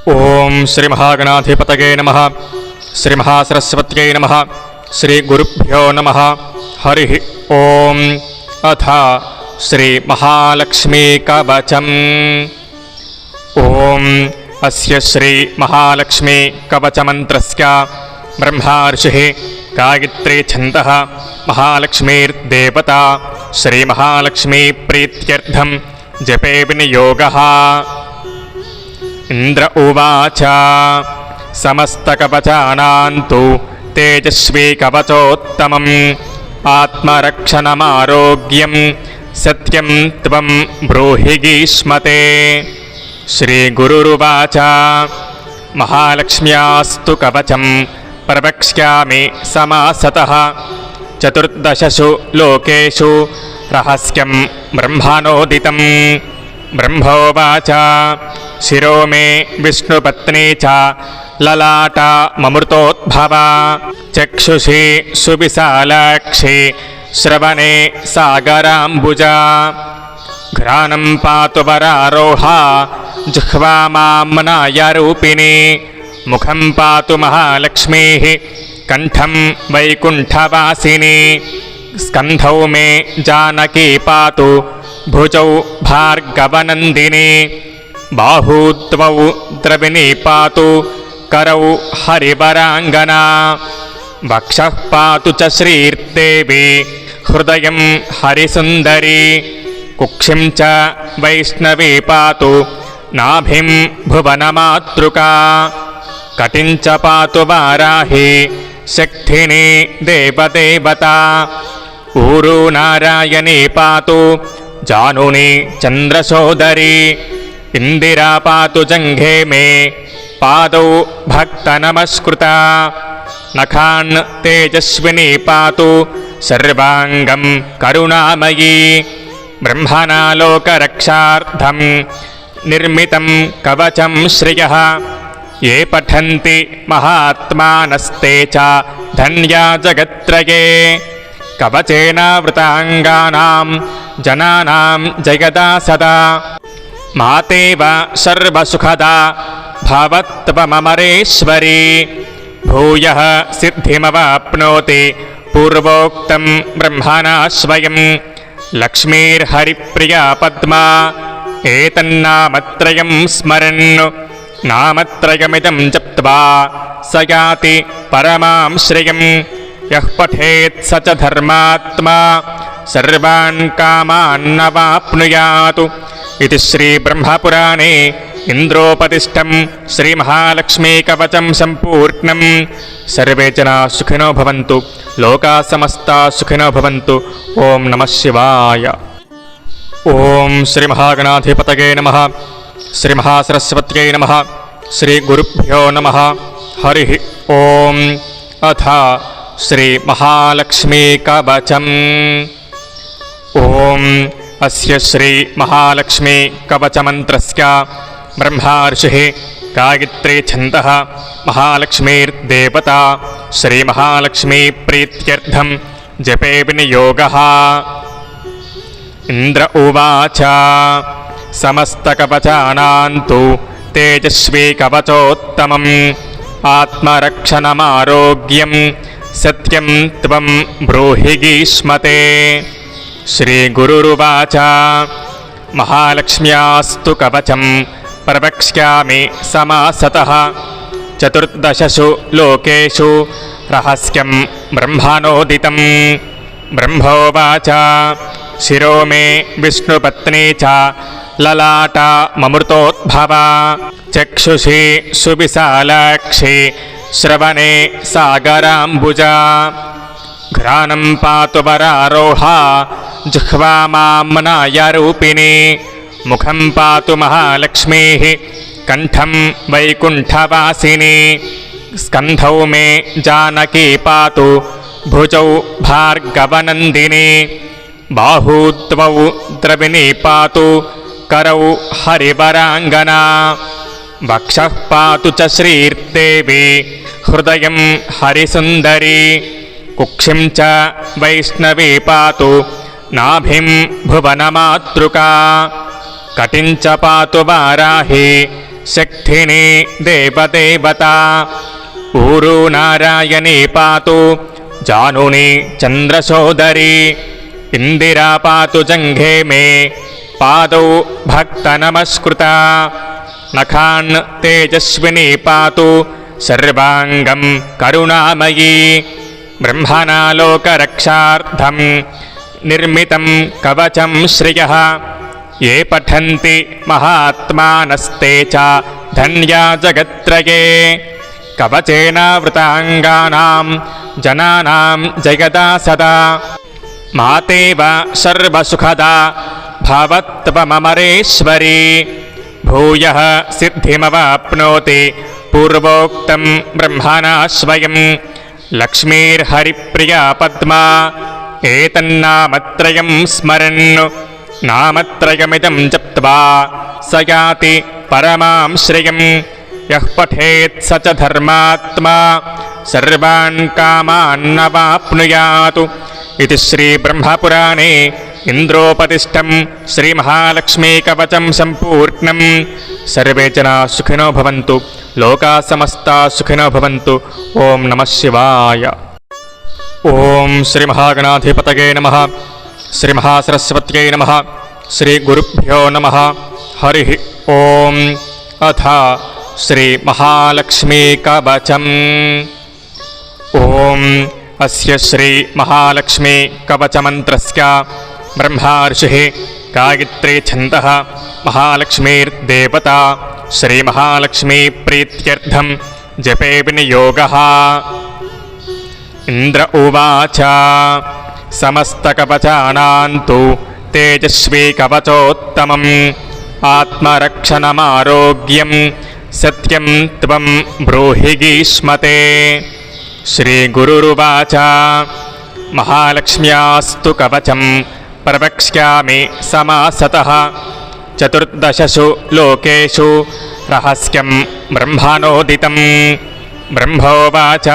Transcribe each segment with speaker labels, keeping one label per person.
Speaker 1: ఓం శ్రీ మహాగణాధిపతయే నమః. శ్రీ మహాసరస్వత్యై నమః. శ్రీ గురుభ్యో నమః. హరి ఓం. అథ శ్రీ మహాలక్ష్మీ కవచం. ఓం అస్య శ్రీ మహాలక్ష్మీ కవచమంత్రస్య బ్రహ్మర్షిః గాయత్రీ ఛందః మహాలక్ష్మీర్దేవతా శ్రీ మహాలక్ష్మీ ప్రీత్యర్థం జపే వినియోగః. ఇంద్ర ఉవాచ సమస్తకవచానాం తు తేజస్వీ కవచోత్తమం ఆత్మరక్షణమారోగ్యం సత్యం త్వం బ్రూహి గీష్మతే. శ్రీగురురువాచ మహాలక్ష్మ్యాస్తు కవచం ప్రవక్ష్యామి సమాసతః చతుర్దశసు లోకేషు రహస్యం బ్రహ్మణోదితం. బ్రహ్మోవాచ శిరో మే విష్ణుపత్నీ చ లలాట మమృతోద్భవ చక్షుషి సువిశాలాక్షి శ్రవణే సాగరాంబుజ. ఘ్రాణం పాతు వరారోహ జిహ్వా మామ్నాయ రూపిణి. ముఖం పాతు మహాలక్ష్మీ కంఠం వైకుంఠవాసిని. స్కంధౌ మే జానకీ పాతు భుజౌ భార్గవనందిని. బాహూ ద్వౌ ద్రవిణీ పాతు కరౌ హరివరాంగనా. వక్షః పాతు చ శ్రీర్దేవి హృదయం హరిసుందరి. కుక్షిం చ వైష్ణవీ పాతు నాభిం భువనమాతృకా. కటిం చ పాతు వారాహి శక్తిని దేవదేవతా. ఊరు నారాయణీ పాతు జానుని చంద్రసోదరి. ఇందిరా పాతు జంఘే మే పాదౌ భక్తనమస్కృత. నఖాన్ తేజస్విని పాతు సర్వాంగం కరుణామయీ. బ్రహ్మణాలోకరక్షార్థం నిర్మితం కవచం శ్రియః. ఏ పఠంతి మహాత్మానస్తే చ ధన్యా జగత్రయే. కవచేనావృతాంగానాం జనానాం జగదా సదా. మాతేవ సర్వసుఖదా భవత్వమమరేశ్వరీ. భూయః సిద్ధిమవాప్నోతి పూర్వోక్తం బ్రహ్మణా స్వయం. లక్ష్మీర్హరిప్రియా పద్మా ఏతన్నామత్రయం స్మరన్. నామత్రయమిదం జప్త్వా స యాతి పరమాం శ్రియం. యః పఠేత్ స చ ధర్మాత్మా సర్వాన్ కామాన్నవాప్నుయాత్. ఇది శ్రీ బ్రహ్మపురాణే ఇంద్రోపతిష్టం శ్రీ మహాలక్ష్మీ కవచం సంపూర్ణం. సర్వే జనా సుఖినో భవంతు. లోకా సమస్తా సుఖినో భవంతు. ఓం నమః శివాయ. ఓం శ్రీ మహాగణాధిపతయే నమః. శ్రీ మహాసరస్వత్యై నమః. శ్రీ గురుభ్యో నమః. హరి ఓం. అథ శ్రీ మహాలక్ష్మీ కవచం. ఓం అస్య శ్రీ మహాలక్ష్మీ కవచమంత్రస్య బ్రహ్మర్షిః గాయత్రీ ఛందః మహాలక్ష్మీర్దేవతా శ్రీ మహాలక్ష్మీ ప్రీత్యర్థం జపే వినియోగః. ఇంద్ర ఉవాచ సమస్తకవచానాం తు తేజస్వీ కవచోత్తమం ఆత్మరక్షణమారోగ్యం సత్యం త్వం బ్రూహి గీష్మతే. శ్రీగురురువాచ మహాలక్ష్మ్యాస్తు కవచం ప్రవక్ష్యామి సమాసతః చతుర్దశసు లోకేషు రహస్యం బ్రహ్మణోదితం. బ్రహ్మోవాచ శిరో మే విష్ణుపత్నీ చ లలాట మమృతోద్భవ చక్షుషి సువిశాలాక్షి శ్రవణే సాగరాంబుజ. ఘ్రాణం పాతు వరారోహ జిహ్వా మామ్నాయ రూపిణి. ముఖం పాతు మహాలక్ష్మీ కంఠం వైకుంఠవాసిని. స్కంధౌ మే జానకీ పాతు భుజౌ భార్గవనందిని. బాహూ ద్వౌ ద్రవిణీ పాతు కరౌ హరివరాంగనా. వక్షః పాతు చ శ్రీర్దేవి హృదయం హరిసుందరి. కుక్షిం చ వైష్ణవీ పాతు నాభిం భువనమాతృకా. కటిం చ పాతు వారాహి शक्तिनी देवदेवता ऊरू नारायणी पातु जानुनी चन्द्रसोदरी इंदिरा पातु जंघे मे पादौ भक्तनमस्कृता नखान् तेजस्विनी पातु सर्वांगं करुणामयी ब्रह्मणा लोकरक्षार्थं निर्मितं कवचं श्रियः ये पठन्ति महात्मानस्ते च धन्या जगत्त्रये कवचेनावृताङ्गानां जनानां जगदा सदा मातेव सर्वसुखदा भवत्वममरेश्वरी भूयः सिद्धिमवाप्नोति पूर्वोक्तं ब्रह्मणा स्वयं लक्ष्मीर्हरिप्रिया पद्मा एतन्नामत्रयं स्मरन् नामत्रयमिदं जप्त्वा स याति परमां श्रियं यः पठेत् स च धर्मात्मा सर्वान् कामान्नवाप्नुयात् इति श्रीब्रह्मपुराणे इंद्रोपतिष्ठं श्रीमहालक्ष्मीकवचं सम्पूर्णं सर्वे जनाः सुखिनो भवन्तु लोकाः समस्ताः सुखिनो भवन्तु ओं नमः शिवाय। ओं श्रीमहागणाधिपतये नमः श्रीमहासरस्वत्यै नमः श्रीगुरुभ्यो नमः हरिः ओं। अथ श्रीमहालक्ष्मीकवचम् ओं अस्य श्रीमहालक्ष्मीकवचमन्त्रस्य ब्रह्मा ऋषिः गायत्री छन्दः महालक्ष्मीर्देवता श्रीमहालक्ष्मीप्रीत्यर्थं जपे विनियोगः। इंद्र उवाच समस्तकवचानां तु तेजस्वी कवचोत्तमम् आत्मरक्षणमारोग्यं सत्यं त्वं ब्रूहि गीष्मते। श्रीगुरुरुवाच महालक्ष्म्यास्तु कवचं प्रवक्ष्यामि समासतः चतुर्दशसु लोकेषु रहस्यं ब्रह्मणोदितं। ब्रह्मोवाच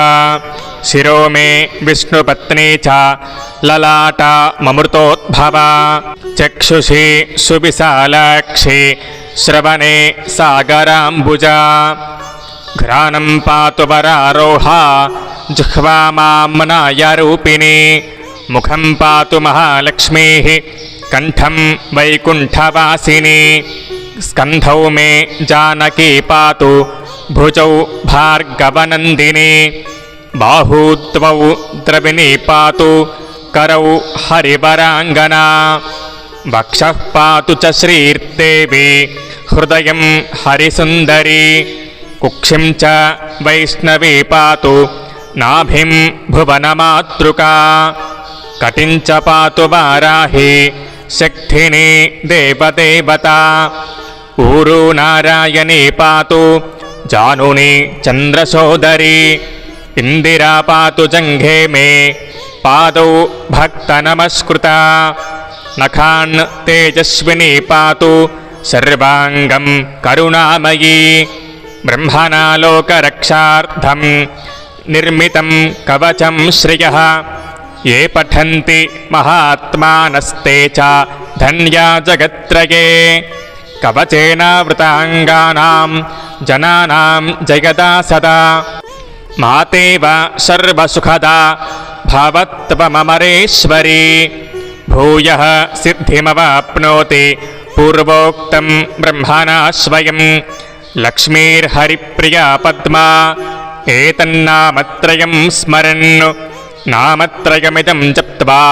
Speaker 1: शिरो मे विष्णुपत्नी च ललाटा ममृतोद्भवा चक्षुषी सुविशालाक्षी श्रवणे सागराम्बुजा घ्राणं पातु वरारोहा जिह्वा माम्नायरूपिणी मुखं पातु महालक्ष्मीः कंठं वैकुण्ठवासिनी स्कन्धौ मे जानकी पातु भुजौ भार्गवनन्दिनी बाहू द्वौ द्रविणी पातु करौ हरिवराङ्गना वक्षः पातु च श्रीर्देवी हृदयं हरिसुन्दरी कुक्षिं च वैष्णवी पातु नाभिं भुवनमातृका कटिं च पातु वाराही शक्तिनी देवदेवता ऊरू नारायणी पातु जानुनी चन्द्रसोदरी इंदिरा पातु जंघे मे पादौ भक्तनमस्कृता नखान् तेजस्विनी पातु सर्वांगं करुणामयी ब्रह्मणा लोकरक्षार्थं निर्मितं कवचं श्रियः ये पठन्ति महात्मानस्ते च धन्या जगत्त्रये कवचेनावृताङ्गानां जनानां जगदा सदा मातेव सर्वसुखदा भवत्वममरेश्वरी भूयः सिद्धिमवाप्नोति पूर्वोक्तं ब्रह्मणा स्वयं लक्ष्मीर्हरिप्रिया पद्मा एतन्नामत्रयं स्मरन् नामत्रयमिदं जप्त्वा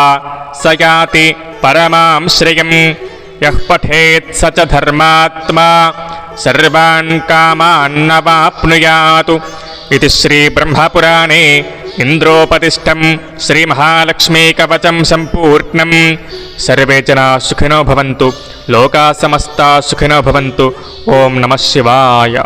Speaker 1: स याति परमां श्रियं यः पठेत् स च धर्मात्मा सर्वान् कामान्नवाप्नुयात् इति श्रीब्रह्मपुराणे इंद्रोपतिष्ठं श्रीमहालक्ष्मीकवचं सम्पूर्णं सर्वे जनाः सुखिनो भवन्तु लोकाः समस्ताः सुखिनो भवन्तु ओं नमः शिवाय।